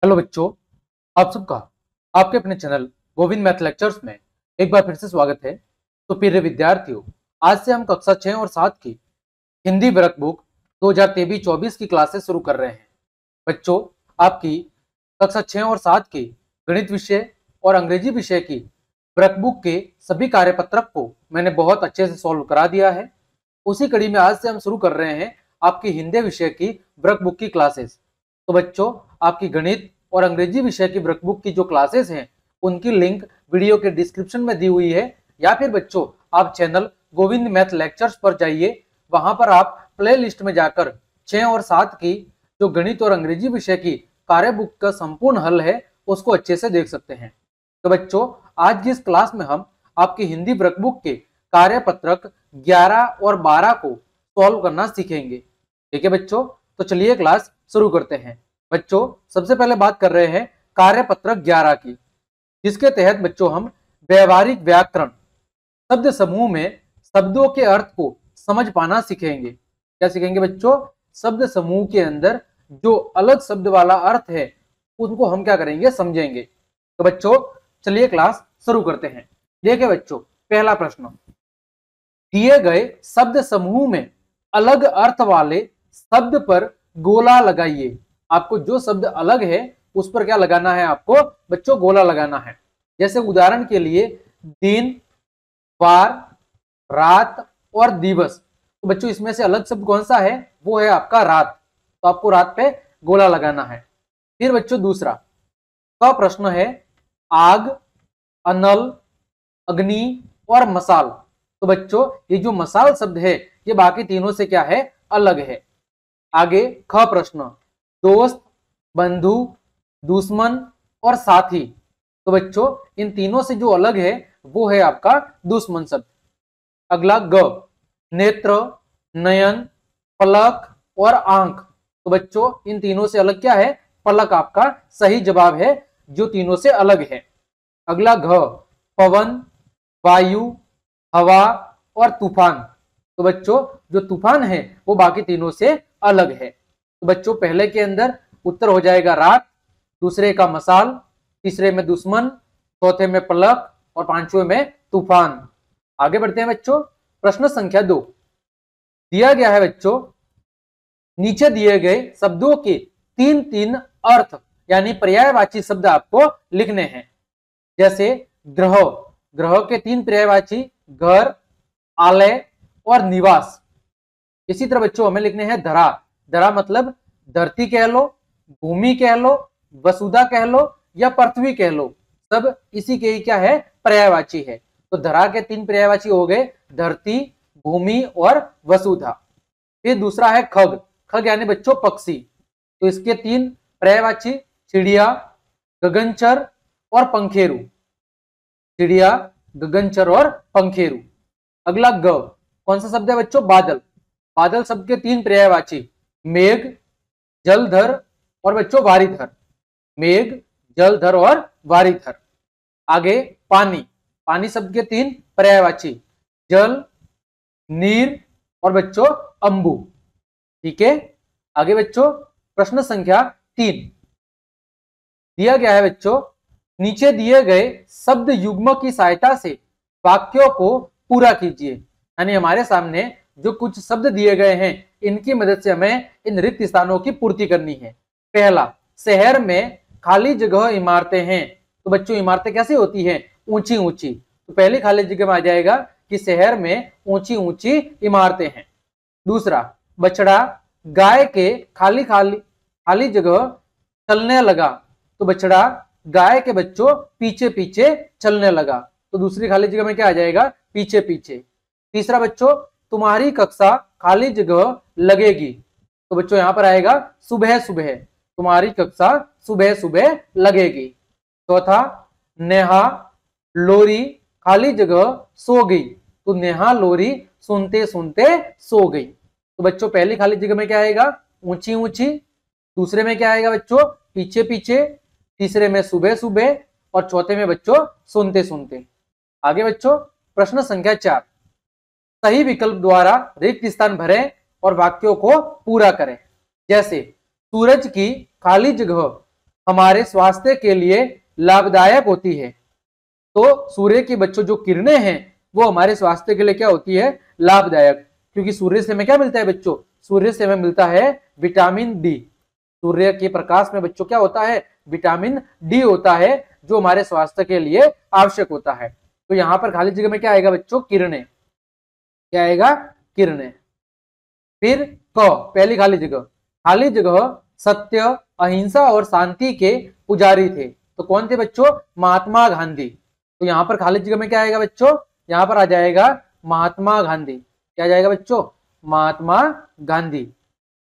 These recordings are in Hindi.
हेलो बच्चों, आप सबका आपके अपने चैनल गोविंद मैथ लेक्चर्स में एक बार फिर से स्वागत है। तो प्रिय विद्यार्थियों, आज से हम कक्षा 6 और 7 की हिंदी वर्कबुक 2023-24 की क्लासेस शुरू कर रहे हैं। बच्चों, आपकी कक्षा 6 और 7 की गणित विषय और अंग्रेजी विषय की वर्कबुक के सभी कार्यपत्रक को मैंने बहुत अच्छे से सॉल्व करा दिया है। उसी कड़ी में आज से हम शुरू कर रहे हैं आपकी हिंदी विषय की वर्कबुक की क्लासेस। तो बच्चों, आपकी गणित और अंग्रेजी विषय की वर्कबुक की जो क्लासेस हैं उनकी लिंक वीडियो के डिस्क्रिप्शन में दी हुई है, या फिर बच्चों आप चैनल गोविंद मैथ लेक्चर्स पर जाइए। वहां पर आप प्ले लिस्ट में जाकर 6 और 7 की जो गणित और अंग्रेजी विषय की कार्य बुक का संपूर्ण हल है उसको अच्छे से देख सकते हैं। तो बच्चों, आज की इस क्लास में हम आपकी हिंदी वर्कबुक के कार्यपत्रक 11 और 12 को सॉल्व करना सीखेंगे। ठीक है बच्चों, तो चलिए क्लास शुरू करते हैं। बच्चों, सबसे पहले बात कर रहे हैं कार्यपत्रक 11 की, जिसके तहत बच्चों हम व्यवहारिक व्याकरण शब्द समूह में शब्दों के अर्थ को समझ पाना सीखेंगे। क्या सीखेंगे बच्चों? शब्द समूह के अंदर जो अलग शब्द वाला अर्थ है उनको हम क्या करेंगे, समझेंगे। तो बच्चों चलिए क्लास शुरू करते हैं। देखिए बच्चों, पहला प्रश्न, दिए गए शब्द समूह में अलग अर्थ वाले शब्द पर गोला लगाइए। आपको जो शब्द अलग है उस पर क्या लगाना है? आपको बच्चों गोला लगाना है। जैसे उदाहरण के लिए दिन, वार, रात और दिवस। तो बच्चों इसमें से अलग शब्द कौन सा है? वो है आपका रात। तो आपको रात पे गोला लगाना है। फिर बच्चों दूसरा का प्रश्न है, आग, अनल, अग्नि और मसाल। तो बच्चों ये जो मसाल शब्द है ये बाकी तीनों से क्या है? अलग है। आगे ख प्रश्न, दोस्त, बंधु, दुश्मन और साथी। तो बच्चों इन तीनों से जो अलग है वो है आपका दुश्मन शब्द। अगला ग, नेत्र, नयन, पलक और आंख। तो बच्चों इन तीनों से अलग क्या है? पलक आपका सही जवाब है, जो तीनों से अलग है। अगला घ, पवन, वायु, हवा और तूफान। तो बच्चों जो तूफान है वो बाकी तीनों से अलग है। तो बच्चों पहले के अंदर उत्तर हो जाएगा रात, दूसरे का मसाल, तीसरे में दुश्मन, चौथे में पलक और पांचवें में तूफान। आगे बढ़ते हैं बच्चों, प्रश्न संख्या 2 दिया गया है बच्चों, नीचे दिए गए शब्दों के तीन तीन अर्थ यानी पर्यायवाची शब्द आपको लिखने हैं। जैसे ग्रह, ग्रह के तीन पर्यायवाची घर, आलय और निवास। इसी तरह बच्चों हमें लिखने हैं धरा, धरा मतलब धरती कह लो, भूमि कह लो, वसुधा कह लो या पृथ्वी कह लो, सब इसी के ही क्या है? पर्यायवाची है। तो धरा के तीन पर्यायवाची हो गए धरती, भूमि और वसुधा। फिर दूसरा है खग, खग यानी बच्चों पक्षी। तो इसके तीन पर्यायवाची चिड़िया, गगनचर और पंखेरु। चिड़िया, गगनचर और पंखेरु। अगला ग, कौन सा शब्द है बच्चों? बादल। बादल शब्द के तीन पर्यायवाची मेघ, जलधर और बच्चों वारिधर। मेघ, जलधर और वारिधर। आगे पानी, पानी शब्द के तीन पर्यायवाची जल, नीर और बच्चों अंबु। ठीक है। आगे बच्चों प्रश्न संख्या 3 दिया गया है बच्चों, नीचे दिए गए शब्द युग्म की सहायता से वाक्यों को पूरा कीजिए। यानी हमारे सामने जो कुछ शब्द दिए गए हैं इनकी मदद से हमें इन रिक्त स्थानों की पूर्ति करनी है। पहला, शहर में खाली जगह इमारतें हैं। तो बच्चों इमारतें कैसी होती हैं? ऊंची ऊंची। तो पहली खाली जगह में आ जाएगा कि शहर में ऊंची ऊंची इमारतें हैं। दूसरा, बछड़ा गाय के खाली खाली खाली जगह चलने लगा। तो बछड़ा गाय के बच्चों पीछे पीछे चलने लगा। तो दूसरी खाली जगह में क्या आ जाएगा? पीछे पीछे। तीसरा बच्चों, तुम्हारी कक्षा खाली जगह लगेगी। तो बच्चों यहां पर आएगा सुबह सुबह, तुम्हारी कक्षा सुबह सुबह लगेगी। चौथा, नेहा लोरी खाली जगह सो गई। तो नेहा लोरी सुनते सुनते सो गई। तो बच्चों पहली खाली जगह में क्या आएगा? ऊंची ऊंची। दूसरे में क्या आएगा बच्चों? पीछे पीछे। तीसरे में सुबह सुबह और चौथे में बच्चों सुनते सुनते। आगे बच्चों प्रश्न संख्या 4, सही विकल्प द्वारा रिक्त स्थान भरें और वाक्यों को पूरा करें। जैसे सूरज की खाली जगह हमारे स्वास्थ्य के लिए लाभदायक होती है। तो सूर्य की बच्चों जो किरणें हैं वो हमारे स्वास्थ्य के लिए क्या होती है, लाभदायक, क्योंकि सूर्य से हमें क्या मिलता है बच्चों, सूर्य से हमें मिलता है विटामिन डी। सूर्य के प्रकाश में बच्चों क्या होता है, विटामिन डी होता है, जो हमारे स्वास्थ्य के लिए आवश्यक होता है। तो यहां पर खाली जगह में क्या आएगा बच्चों, किरणें, क्या आएगा, किरणें। फिर क, पहली खाली जगह सत्य, अहिंसा और शांति के पुजारी थे। तो कौन थे बच्चों, महात्मा गांधी। तो यहां पर खाली जगह में क्या आएगा बच्चों, यहां पर आ जाएगा महात्मा गांधी। क्या आ जाएगा बच्चों, महात्मा गांधी।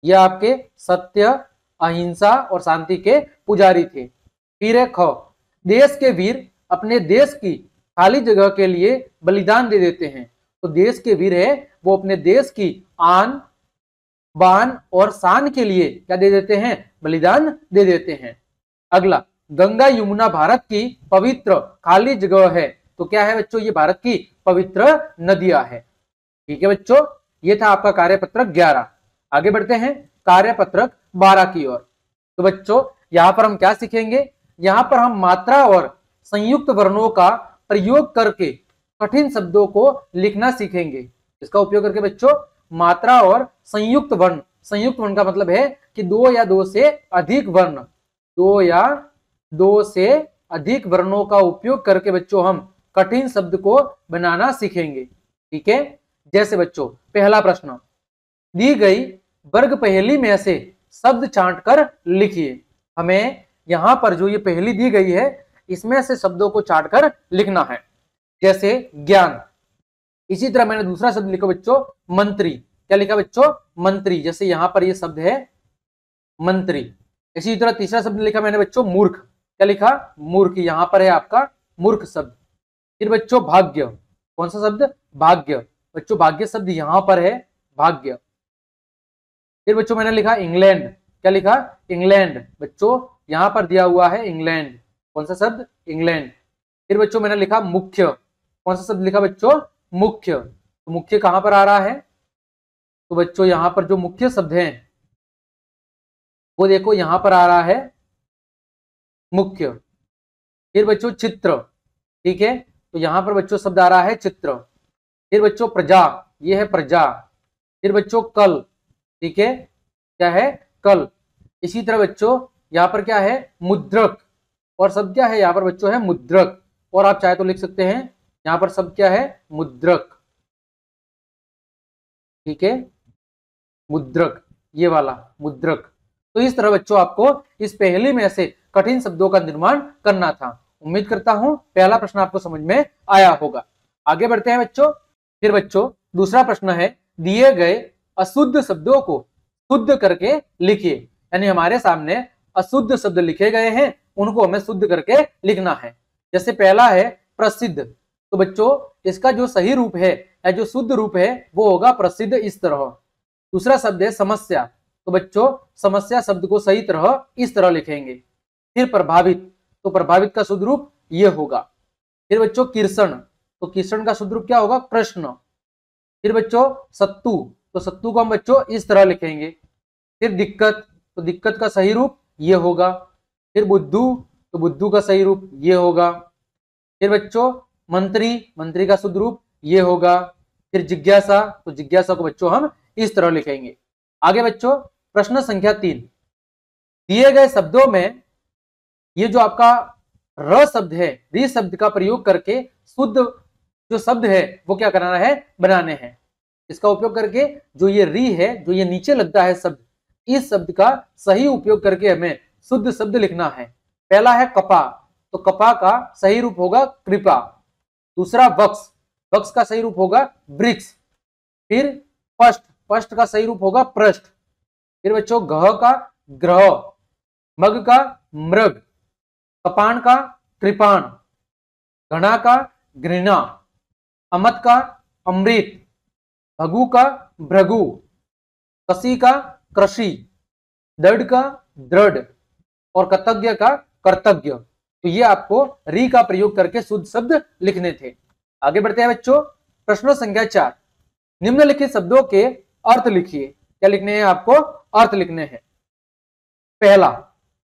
ये आपके सत्य, अहिंसा और शांति के पुजारी थे। फिर है ख, देश के वीर अपने देश की खाली जगह के लिए बलिदान दे देते हैं। तो देश के वीर है वो अपने देश की आन बान और शान के लिए क्या दे देते हैं, बलिदान दे देते हैं। अगला, गंगा यमुना भारत की पवित्र खाली जगह है। तो क्या है बच्चों, ये भारत की पवित्र नदियां है। ठीक है बच्चों, ये था आपका कार्यपत्रक 11। आगे बढ़ते हैं कार्यपत्रक 12 की ओर। तो बच्चों यहां पर हम क्या सीखेंगे, यहां पर हम मात्रा और संयुक्त वर्णों का प्रयोग करके कठिन शब्दों को लिखना सीखेंगे। इसका उपयोग करके बच्चों मात्रा और संयुक्त वर्ण का मतलब है कि दो या दो से अधिक वर्ण, दो या दो से अधिक वर्णों का उपयोग करके बच्चों हम कठिन शब्द को बनाना सीखेंगे। ठीक है, जैसे बच्चों पहला प्रश्न, दी गई वर्ग पहेली में से शब्द छांट कर लिखिए। हमें यहां पर जो ये पहेली दी गई है इसमें से शब्दों को छांट कर लिखना है। जैसे ज्ञान, इसी तरह मैंने दूसरा शब्द लिखा बच्चों मंत्री। क्या लिखा बच्चों, मंत्री। जैसे यहां पर ये शब्द है मंत्री। इसी तरह तीसरा शब्द लिखा मैंने बच्चों मूर्ख। क्या लिखा, मूर्ख। यहां पर है आपका मूर्ख शब्द। फिर बच्चों भाग्य, कौन सा शब्द, भाग्य। बच्चों भाग्य शब्द यहां पर है, भाग्य। फिर बच्चों मैंने लिखा इंग्लैंड। क्या लिखा, इंग्लैंड। बच्चों यहां पर दिया हुआ है इंग्लैंड, कौन सा शब्द, इंग्लैंड। फिर बच्चों मैंने लिखा मुख्य। कौन सा शब्द लिखा बच्चों, मुख्य। तो मुख्य कहां पर आ रहा है, तो बच्चों यहां पर जो मुख्य शब्द है वो देखो यहां पर आ रहा है मुख्य। फिर बच्चों चित्र, ठीक है, तो यहां पर बच्चों शब्द आ रहा है चित्र। फिर बच्चों प्रजा, ये है प्रजा। फिर बच्चों कल, ठीक है, क्या है, कल। इसी तरह बच्चों यहां पर क्या है, मुद्रक। और शब्द क्या है यहाँ पर बच्चों, है मुद्रक। और आप चाहे तो लिख सकते हैं यहां पर शब्द क्या है, मुद्रक। ठीक है, मुद्रक, ये वाला मुद्रक। तो इस तरह बच्चों आपको इस पहेली में से कठिन शब्दों का निर्माण करना था। उम्मीद करता हूं पहला प्रश्न आपको समझ में आया होगा। आगे बढ़ते हैं बच्चों। फिर बच्चों दूसरा प्रश्न है, दिए गए अशुद्ध शब्दों को शुद्ध करके लिखिए। यानी हमारे सामने अशुद्ध शब्द लिखे गए हैं, उनको हमें शुद्ध करके लिखना है। जैसे पहला है प्रसिद्ध। तो बच्चों इसका जो सही रूप है या जो शुद्ध रूप है वो होगा प्रसिद्ध, इस तरह। दूसरा शब्द है समस्या। तो बच्चों समस्या शब्द को सही तरह इस तरह लिखेंगे। फिर प्रभावित, तो प्रभावित का शुद्ध रूप ये होगा। फिर बच्चों कृष्ण, तो कृष्ण का शुद्ध रूप क्या होगा, कृष्ण। फिर बच्चों सत्तू, तो सत्तू को हम बच्चों इस तरह लिखेंगे। फिर दिक्कत, तो दिक्कत का सही रूप ये होगा। फिर बुद्धू, तो बुद्धू का सही रूप ये होगा। फिर बच्चों मंत्री, मंत्री का शुद्ध रूप ये होगा। फिर जिज्ञासा, तो जिज्ञासा को बच्चों हम इस तरह लिखेंगे। आगे बच्चों प्रश्न संख्या 3, दिए गए शब्दों में ये जो आपका र शब्द है, री शब्द का प्रयोग करके शुद्ध जो शब्द है वो क्या कराना है, बनाने हैं। इसका उपयोग करके जो ये री है, जो ये नीचे लगता है शब्द, इस शब्द का सही उपयोग करके हमें शुद्ध शब्द लिखना है। पहला है कपा, तो कपा का सही रूप होगा कृपा। दूसरा वक्ष, वक्ष का सही रूप होगा वृक्ष। फिर पष्ट, पष्ट का सही रूप होगा पृष्ठ। फिर बच्चों गह का ग्रह, मग का मृग, कपान का कृपाण, घना का घृणा, अमत का अमृत, भगु का भृगु, कसी का कृषि, दृढ़ का दृढ़ और कृतज्ञ का कर्तज्ञ। तो ये आपको री का प्रयोग करके शुद्ध शब्द लिखने थे। आगे बढ़ते हैं बच्चों प्रश्न संख्या 4, निम्नलिखित शब्दों के अर्थ लिखिए। क्या लिखने हैं आपको, अर्थ लिखने हैं। पहला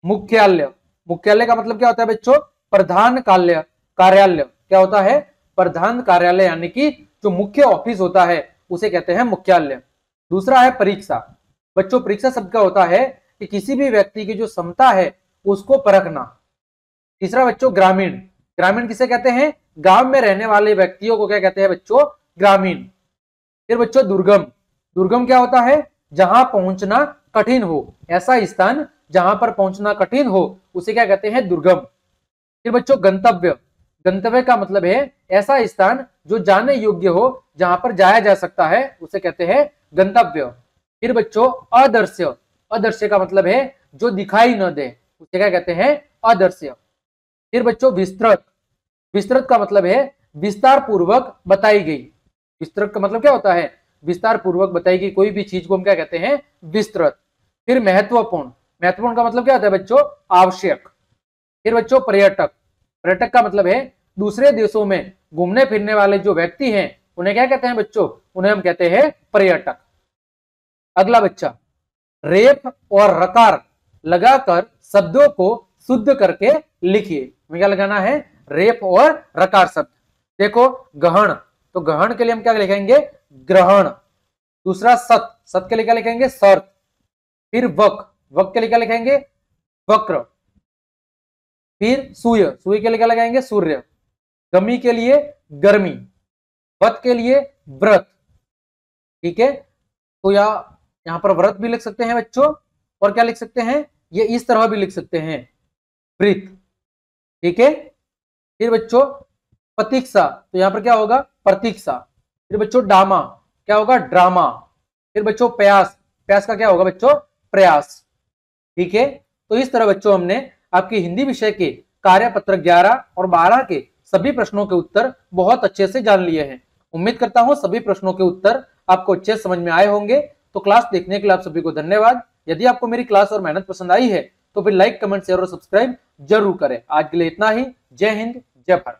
मुख्यालय, मुख्यालय का मतलब क्या होता है बच्चों? प्रधान कार्यालय। क्या होता है? प्रधान कार्यालय, यानी कि जो मुख्य ऑफिस होता है उसे कहते हैं मुख्यालय। दूसरा है परीक्षा। बच्चों परीक्षा शब्द का होता है कि किसी भी व्यक्ति की जो क्षमता है उसको परखना। तीसरा बच्चों ग्रामीण। ग्रामीण किसे कहते हैं? गांव में रहने वाले व्यक्तियों को क्या कहते हैं बच्चों? ग्रामीण। फिर बच्चों दुर्गम। दुर्गम क्या होता है? जहां पहुंचना कठिन हो, ऐसा स्थान जहां पर पहुंचना कठिन हो उसे क्या कहते हैं? दुर्गम। फिर बच्चों गंतव्य। गंतव्य का मतलब है ऐसा स्थान जो जाने योग्य हो, जहां पर जाया जा सकता है, उसे कहते हैं गंतव्य। फिर बच्चों अदृश्य। अदृश्य का मतलब है जो दिखाई न दे, उसे क्या कहते हैं? अदृश्य। फिर बच्चों विस्तृत। विस्तृत का मतलब है विस्तार पूर्वक बताई गई। विस्तृत का मतलब क्या होता है? विस्तार पूर्वक बताई गई कोई भी चीज को हम क्या कहते हैं? विस्तृत। फिर महत्वपूर्ण। महत्वपूर्ण का मतलब क्या होता है बच्चों? आवश्यक। फिर बच्चों पर्यटक। पर्यटक का मतलब है दूसरे देशों में घूमने फिरने वाले जो व्यक्ति हैं उन्हें क्या कहते हैं बच्चों? उन्हें हम कहते हैं पर्यटक। अगला बच्चा, रेफ और रकार लगाकर शब्दों को शुद्ध करके लिखिए। हमें क्या लगाना है? रेफ और रकार शब्द। देखो गहन, तो गहन के लिए हम क्या लिखेंगे? ग्रहण। दूसरा सत, सत के लिए क्या लिखेंगे? शर्त। फिर वक, वक के लिए क्या लिखेंगे? वक्र। फिर सूय, सूय के लिए क्या लगाएंगे? सूर्य। गमी के लिए गर्मी। व्रत के लिए व्रत। ठीक है, तो यहां पर व्रत भी लिख सकते हैं बच्चों, और क्या लिख सकते हैं? ये इस तरह भी लिख सकते हैं, वृत। ठीक है। फिर बच्चों प्रतीक्षा, तो यहां पर क्या होगा? प्रतीक्षा। फिर बच्चों डामा, क्या होगा? ड्रामा। फिर बच्चों प्रयास, प्रयास का क्या होगा बच्चों? प्रयास। ठीक है, तो इस तरह बच्चों हमने आपकी हिंदी विषय के कार्यपत्र 11 और 12 के सभी प्रश्नों के उत्तर बहुत अच्छे से जान लिए हैं। उम्मीद करता हूं सभी प्रश्नों के उत्तर आपको अच्छे समझ में आए होंगे। तो क्लास देखने के लिए आप सभी को धन्यवाद। यदि आपको मेरी क्लास और मेहनत पसंद आई है तो फिर लाइक, कमेंट, शेयर और सब्सक्राइब जरूर करें। आज के लिए इतना ही। जय हिंद, जय भारत।